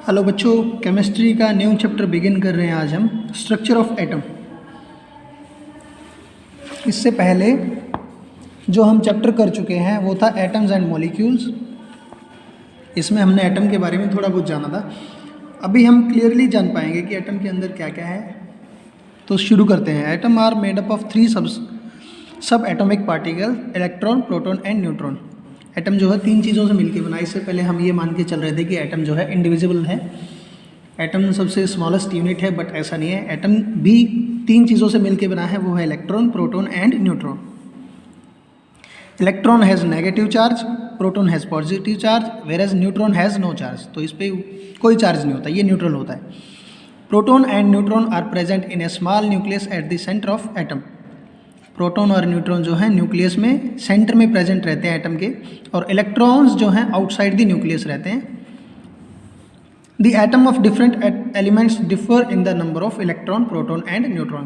Hello बच्चों, chemistry का new chapter begin कर रहे हैं आज हम स्ट्रक्चर ऑफ एटम। इससे पहले जो हम चैप्टर कर चुके हैं वो था एटम्स एंड मॉलिक्यूल्स। इसमें हमने एटम के बारे में थोड़ा बहुत जाना था। अभी हम क्लियरली जान पाएंगे कि एटम के अंदर क्या क्या है। तो शुरू करते हैं। Atom are made up of 3 sub atomic particle, electron, proton and neutron. Atom जो है 3 चीज़ों से मिलकर बना। इससे पहले हम ये मान के चल रहे थे कि एटम जो है इंडिविजिबल है, एटम सबसे स्मॉलेस्ट यूनिट है, बट ऐसा नहीं है। एटम भी 3 चीज़ों से मिलकर बना है, वो है electron, proton and neutron. Electron has negative charge, proton has positive charge, whereas neutron has no charge. तो इस पर कोई चार्ज नहीं होता, ये न्यूट्रल होता है। Proton and neutron are present in a small nucleus at the centre of atom. Proton और न्यूट्रॉन जो है न्यूक्लियस में सेंटर में प्रेजेंट रहते हैं एटम के, और इलेक्ट्रॉन्स जो हैं आउटसाइड द न्यूक्लियस रहते हैं। The atom of different elements differ in the number of electron, proton and neutron.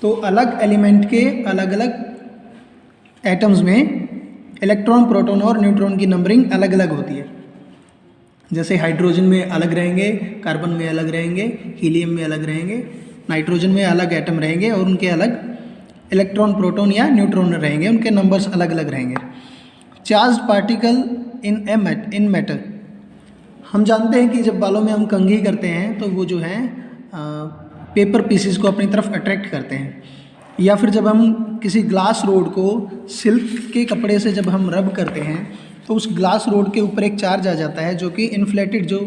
तो अलग एलिमेंट के अलग अलग एटम्स में इलेक्ट्रॉन, प्रोटॉन और न्यूट्रॉन की नंबरिंग अलग अलग होती है। जैसे हाइड्रोजन में अलग रहेंगे, कार्बन में अलग रहेंगे, हीलियम में अलग रहेंगे, नाइट्रोजन में अलग एटम रहेंगे और उनके अलग इलेक्ट्रॉन, प्रोटॉन या न्यूट्रॉन रहेंगे, उनके नंबर्स अलग अलग रहेंगे। Charge particle in matter. हम जानते हैं कि जब बालों में हम कंघी करते हैं तो वो जो है पेपर पीसेस को अपनी तरफ अट्रैक्ट करते हैं, या फिर जब हम किसी ग्लास रोड को सिल्क के कपड़े से जब हम रब करते हैं तो उस ग्लास रोड के ऊपर एक चार्ज आ जाता है जो कि इन्फ्लेटेड, जो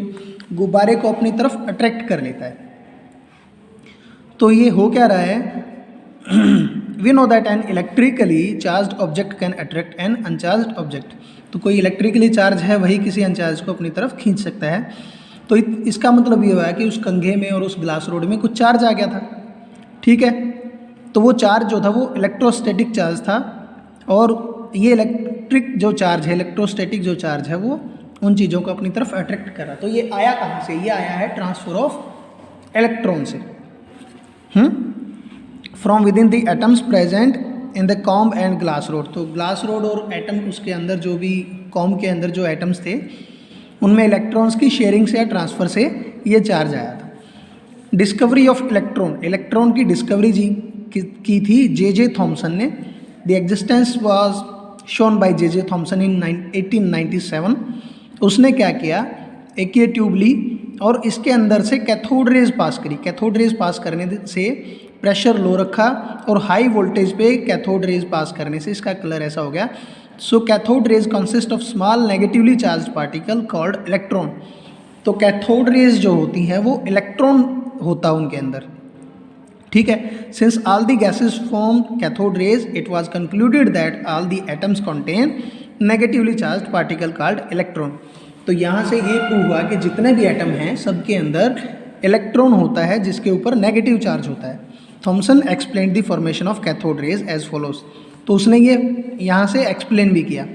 गुब्बारे को अपनी तरफ अट्रैक्ट कर लेता है। तो ये हो क्या रहा है? We know that an electrically charged object can attract an uncharged object। तो कोई इलेक्ट्रिकली चार्ज है वही किसी अनचार्ज को अपनी तरफ खींच सकता है। तो इसका मतलब ये हुआ कि उस कंघे में और उस ग्लास रोड में कुछ चार्ज आ गया था, ठीक है। तो वो चार्ज जो था वो इलेक्ट्रोस्टैटिक चार्ज था, और ये इलेक्ट्रिक जो चार्ज है, इलेक्ट्रोस्टैटिक जो चार्ज है, वो उन चीज़ों को अपनी तरफ अट्रैक्ट करा। तो ये आया कहाँ से? ये आया है ट्रांसफर ऑफ इलेक्ट्रॉन से। From with in the atoms present in the comb and glass rod. तो ग्लास रोड और एटम, उसके अंदर जो भी कॉम्ब के अंदर जो एटम्स थे उनमें इलेक्ट्रॉन्स की शेयरिंग से या ट्रांसफ़र से ये चार्ज आया था। Discovery of electron. इलेक्ट्रॉन की डिस्कवरी की थी जे थॉमसन ने। The existence was shown by J Thomson in 1897। उसने क्या किया, एक ये ट्यूब ली और इसके अंदर से कैथोड रेज पास करी। कैथोड रेज पास करने से प्रेशर लो रखा और हाई वोल्टेज पे कैथोड रेज पास करने से इसका कलर ऐसा हो गया। So cathode rays consist of small negatively charged particle called electron. तो कैथोड रेज जो होती हैं वो इलेक्ट्रॉन होता है उनके अंदर, ठीक है। Since all the gases form cathode raise, it was concluded that all the atoms contain negatively charged particle called electron. तो यहाँ से ये प्रूव हुआ कि जितने भी एटम हैं सबके अंदर इलेक्ट्रॉन होता है जिसके ऊपर नेगेटिव चार्ज होता है। Thomson explain the formation of cathode rays as follows. तो उसने ये यहाँ से एक्सप्लेन भी किया।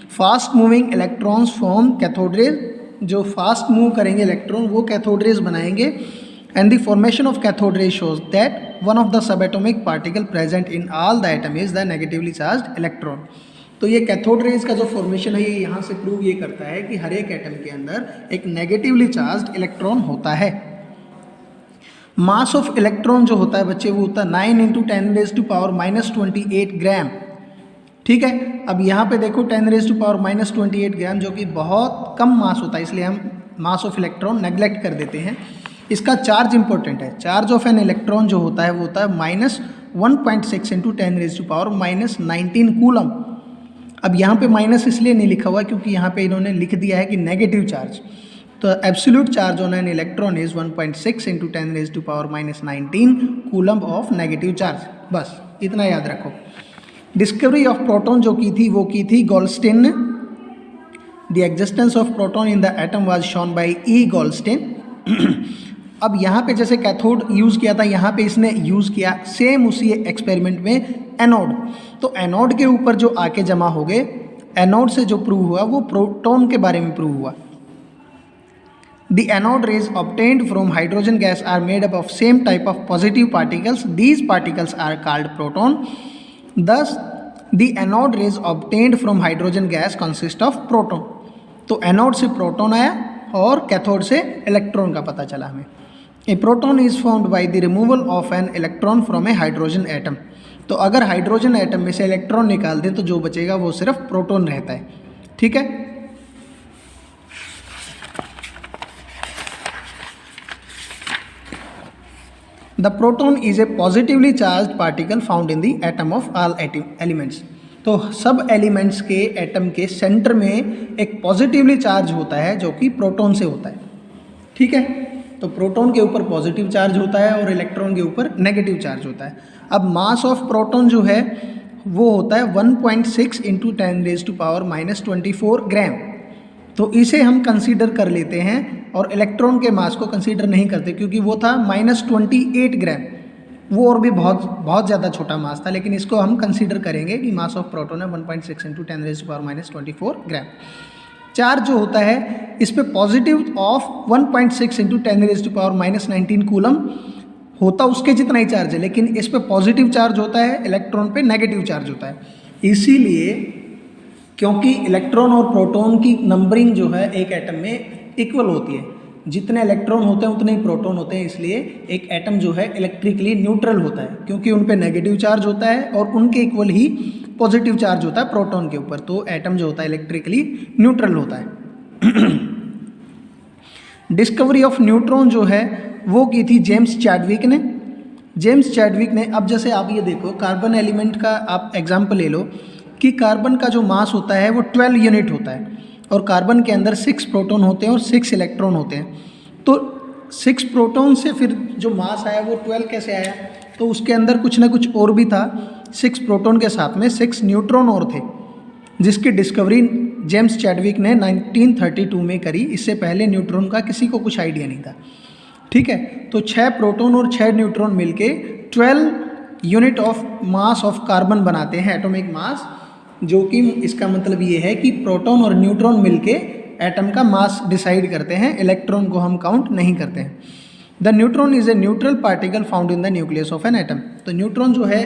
Fast moving electrons form cathode rays. जो फास्ट मूव करेंगे इलेक्ट्रॉन वो कैथोड रेज बनाएंगे। And the formation of cathode rays shows that one of the sub atomic particle present in all the atom is the negatively charge electron. तो ये cathode rays का जो formation है ये यहाँ से प्रूव ये करता है कि हर एक एटम के अंदर एक नेगेटिवली चार्ज इलेक्ट्रॉन होता है। मास ऑफ इलेक्ट्रॉन जो होता है बच्चे वो होता है 9 × 10⁻⁻28 ग्राम, ठीक है। अब यहाँ पे देखो 10⁻⁻28 ग्राम जो कि बहुत कम मास होता है, इसलिए हम मास ऑफ इलेक्ट्रॉन नेग्लेक्ट कर देते हैं। इसका चार्ज इंपॉर्टेंट है। चार्ज ऑफ एन इलेक्ट्रॉन जो होता है वो होता है -1.6 × 10⁻⁻19 कूलम। अब यहाँ पे माइनस इसलिए नहीं लिखा हुआ क्योंकि यहाँ पे इन्होंने लिख दिया है कि नेगेटिव चार्ज। तो absolute charge on an electron is 1.6 × 10⁻⁻19 coulomb of negative charge. बस इतना याद रखो। डिस्कवरी ऑफ प्रोटॉन जो की थी वो की थी गोल्डस्टेन ने। The existence of proton in the atom was shown bye E Goldstein. अब यहाँ पे जैसे कैथोड यूज़ किया था, यहाँ पे इसने यूज़ किया सेम उसी एक्सपेरिमेंट में एनोड। तो एनोड के ऊपर जो आके जमा हो गए, एनोड से जो प्रूव हुआ वो प्रोटॉन के बारे में प्रूव हुआ। The anode rays obtained from hydrogen gas are made up of same type of positive particles. These particles are called proton. Thus, the anode rays obtained from hydrogen gas consist of proton. तो anode से proton आया और cathode से electron का पता चला हमें। A proton is formed by the removal of an electron from a hydrogen atom. तो अगर हाइड्रोजन एटम में से इलेक्ट्रॉन निकाल दें तो जो बचेगा वो सिर्फ प्रोटॉन रहता है। ठीक है, the proton is a positively charge particle found in the atom of all elements. तो सब एलिमेंट्स के एटम के सेंटर में एक पॉजिटिवली चार्ज होता है जो कि प्रोटॉन से होता है। ठीक है, तो प्रोटॉन के ऊपर पॉजिटिव चार्ज होता है और इलेक्ट्रॉन के ऊपर नेगेटिव चार्ज होता है। अब मास ऑफ प्रोटॉन जो है वो होता है 1.6 इंटू 10⁻⁻24 ग्राम। तो इसे हम कंसीडर कर लेते हैं और इलेक्ट्रॉन के मास को कंसीडर नहीं करते क्योंकि वो था -28 ग्राम, वो और भी बहुत ज़्यादा छोटा मास था, लेकिन इसको हम कंसीडर करेंगे कि मास ऑफ प्रोटॉन है 1.6 इंटू 10⁻⁻24 ग्राम। चार्ज जो होता है इस पे पॉजिटिव ऑफ 1.6 इंटू 10⁻⁻19 कूलम होता उसके जितना ही चार्ज है, लेकिन इस पे पॉजिटिव चार्ज होता है, इलेक्ट्रॉन पे नेगेटिव चार्ज होता है। इसीलिए क्योंकि इलेक्ट्रॉन और प्रोटॉन की नंबरिंग जो है एक एटम में इक्वल होती है, जितने इलेक्ट्रॉन होते हैं उतने ही प्रोटॉन होते हैं, इसलिए एक एटम जो है इलेक्ट्रिकली न्यूट्रल होता है क्योंकि उन पे नेगेटिव चार्ज होता है और उनके इक्वल ही पॉजिटिव चार्ज होता है प्रोटॉन के ऊपर, तो एटम जो होता है इलेक्ट्रिकली न्यूट्रल होता है। डिस्कवरी ऑफ न्यूट्रॉन जो है वो की थी जेम्स चैडविक ने। जेम्स चैडविक ने, अब जैसे आप ये देखो कार्बन एलिमेंट का आप एग्जाम्पल ले लो कि कार्बन का जो मास होता है वो 12 यूनिट होता है और कार्बन के अंदर 6 प्रोटॉन होते हैं और 6 इलेक्ट्रॉन होते हैं। तो 6 प्रोटॉन से फिर जो मास आया वो 12 कैसे आया, तो उसके अंदर कुछ ना कुछ और भी था। 6 प्रोटॉन के साथ में 6 न्यूट्रॉन और थे, जिसकी डिस्कवरी जेम्स चैडविक ने 1932 में करी। इससे पहले न्यूट्रॉन का किसी को कुछ आइडिया नहीं था। ठीक है, तो 6 प्रोटॉन और 6 न्यूट्रॉन मिलके 12 unit of mass of carbon बनाते हैं, एटॉमिक मास, जो कि इसका मतलब ये है कि प्रोटॉन और न्यूट्रॉन मिलके एटम का मास डिसाइड करते हैं, इलेक्ट्रॉन को हम काउंट नहीं करते हैं। The neutron is a neutral particle found in the nucleus of an atom. तो न्यूट्रॉन जो है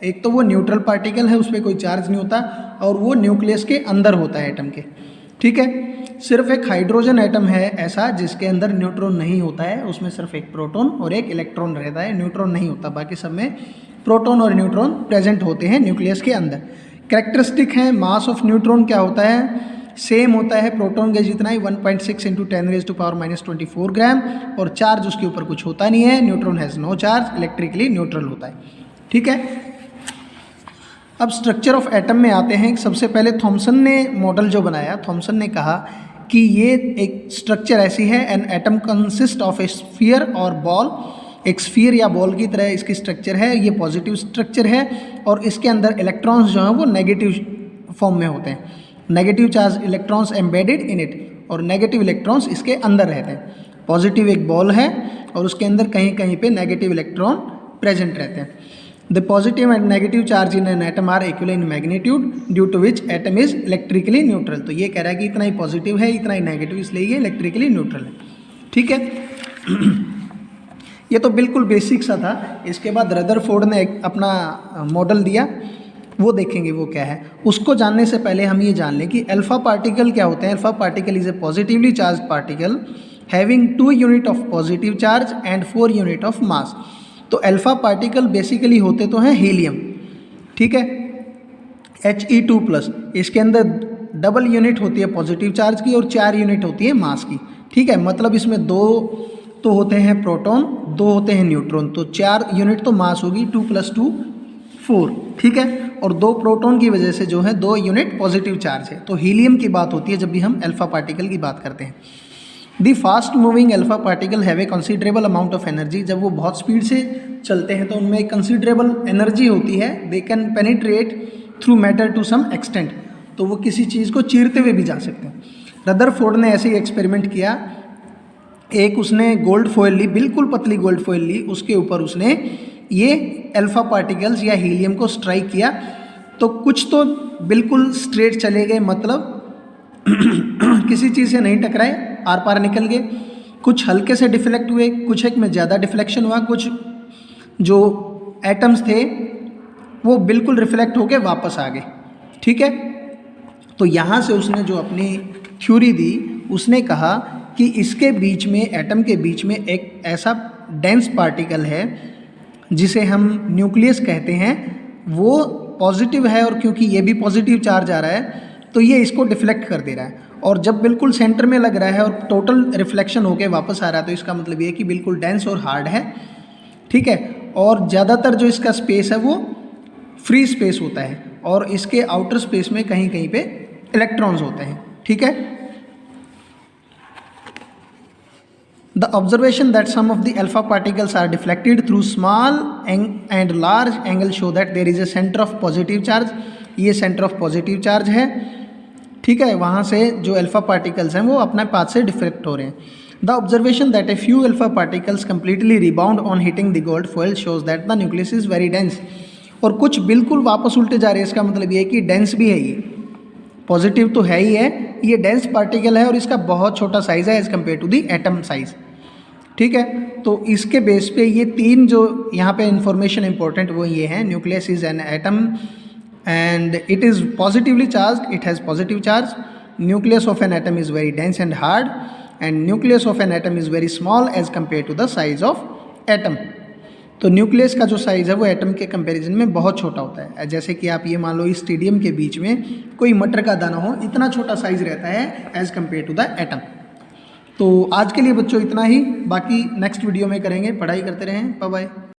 एक तो वो न्यूट्रल पार्टिकल है, उस पर कोई चार्ज नहीं होता और वो न्यूक्लियस के अंदर होता है एटम के। ठीक है, सिर्फ एक हाइड्रोजन एटम है ऐसा जिसके अंदर न्यूट्रॉन नहीं होता है, उसमें सिर्फ एक प्रोटॉन और एक इलेक्ट्रॉन रहता है, न्यूट्रॉन नहीं होता। बाकी सब में प्रोटॉन और न्यूट्रॉन प्रेजेंट होते हैं न्यूक्लियस के अंदर। कैरेक्टरिस्टिक है, मास ऑफ न्यूट्रॉन क्या होता है, सेम होता है प्रोटॉन के जितना ही 1.6 इंटू 10⁻⁻24 ग्राम, और चार्ज उसके ऊपर कुछ होता नहीं है। Neutron has no charge, electrically neutral होता है। ठीक है, अब स्ट्रक्चर ऑफ एटम में आते हैं। सबसे पहले थॉमसन ने मॉडल जो बनाया, थॉमसन ने कहा कि ये एक स्ट्रक्चर ऐसी है, an atom consist of A sphere और बॉल। एक स्फीयर या बॉल की तरह इसकी स्ट्रक्चर है, ये पॉजिटिव स्ट्रक्चर है और इसके अंदर इलेक्ट्रॉन्स जो हैं वो नेगेटिव फॉर्म में होते हैं, negative charge electrons embedded in it, और नेगेटिव इलेक्ट्रॉन्स इसके अंदर रहते हैं। पॉजिटिव एक बॉल है और उसके अंदर कहीं कहीं पे नेगेटिव इलेक्ट्रॉन प्रेजेंट रहते हैं। The positive and negative charge in an atom are equal in magnitude due to which atom is electrically neutral. तो ये कह रहा है कि इतना ही पॉजिटिव है इतना ही नेगेटिव, इसलिए ये इलेक्ट्रिकली न्यूट्रल है। ठीक है, ये तो बिल्कुल बेसिक सा था। इसके बाद रदरफोर्ड ने एक अपना मॉडल दिया, वो देखेंगे वो क्या है। उसको जानने से पहले हम ये जान लें कि अल्फा पार्टिकल क्या होते हैं। Alpha particle is a positively charge particle having 2 unit of positive charge and 4 unit of mass. तो अल्फा पार्टिकल बेसिकली होते तो हैं हीलियम। ठीक है, He2+, इसके अंदर डबल यूनिट होती है पॉजिटिव चार्ज की और 4 यूनिट होती है मास की। ठीक है, मतलब इसमें 2 तो होते हैं प्रोटॉन, 2 होते हैं न्यूट्रॉन, तो 4 यूनिट तो मास होगी, 2 + 2 4। ठीक है, और 2 प्रोटॉन की वजह से जो है 2 यूनिट पॉजिटिव चार्ज है। तो हीलियम की बात होती है जब भी हम अल्फा पार्टिकल की बात करते हैं। The fast moving alpha particle have a considerable amount of energy. जब वो बहुत स्पीड से चलते हैं तो उनमें एक कंसीडरेबल एनर्जी होती है। They can penetrate through matter to some extent, तो वो किसी चीज़ को चीरते हुए भी जा सकते हैं। रदरफोर्ड ने ऐसे ही एक्सपेरिमेंट किया। एक उसने गोल्ड फॉइल ली, बिल्कुल पतली गोल्ड फॉइल ली, उसके ऊपर उसने ये अल्फा पार्टिकल्स या हीलियम को स्ट्राइक किया, तो कुछ तो बिल्कुल स्ट्रेट चले गए, मतलब किसी चीज़ से नहीं टकराए, आर पार निकल गए। कुछ हल्के से डिफ्लेक्ट हुए, कुछ एक में ज़्यादा डिफ्लेक्शन हुआ, कुछ जो एटम्स थे वो बिल्कुल रिफ्लेक्ट होके वापस आ गए। ठीक है, तो यहाँ से उसने जो अपनी थ्योरी दी, उसने कहा कि इसके बीच में, एटम के बीच में एक ऐसा डेंस पार्टिकल है जिसे हम न्यूक्लियस कहते हैं, वो पॉजिटिव है और क्योंकि ये भी पॉजिटिव चार्ज आ रहा है तो ये इसको डिफ्लेक्ट कर दे रहा है। और जब बिल्कुल सेंटर में लग रहा है और टोटल रिफ्लेक्शन होके वापस आ रहा है तो इसका मतलब ये है कि बिल्कुल डेंस और हार्ड है, ठीक है। और ज़्यादातर जो इसका स्पेस है वो फ्री स्पेस होता है और इसके आउटर स्पेस में कहीं कहीं पे इलेक्ट्रॉन्स होते हैं, ठीक है। The observation that some of the alpha particles are deflected through small and large angle show that there is a center of positive charge। ये center of positive charge है, ठीक है। वहाँ से जो अल्फा पार्टिकल्स हैं वो अपने पाथ से डिफ्लेक्ट हो रहे हैं। The observation that a few alpha particles completely rebound on hitting the gold foil shows that the nucleus is very dense। और कुछ बिल्कुल वापस उल्टे जा रहे हैं, इसका मतलब ये है कि डेंस भी है, ये पॉजिटिव तो है ही है, ये डेंस पार्टिकल है और इसका बहुत छोटा साइज़ है as compare to the atom size, ठीक है। तो इसके बेस पे ये तीन जो यहाँ पे इंफॉर्मेशन इंपॉर्टेंट वो ये है, nucleus is an atom and it is positively charge, it has positive charge, nucleus of an atom is very dense and hard and nucleus of an atom is very small as compare to the size of atom. तो nucleus का जो size है वो atom के comparison में बहुत छोटा होता है। जैसे कि आप ये मान लो इस स्टेडियम के बीच में कोई मटर का दाना हो, इतना छोटा साइज़ रहता है as compare to the atom. तो आज के लिए बच्चों इतना ही, बाकी नेक्स्ट वीडियो में करेंगे। पढ़ाई करते रहें, बाय बाय।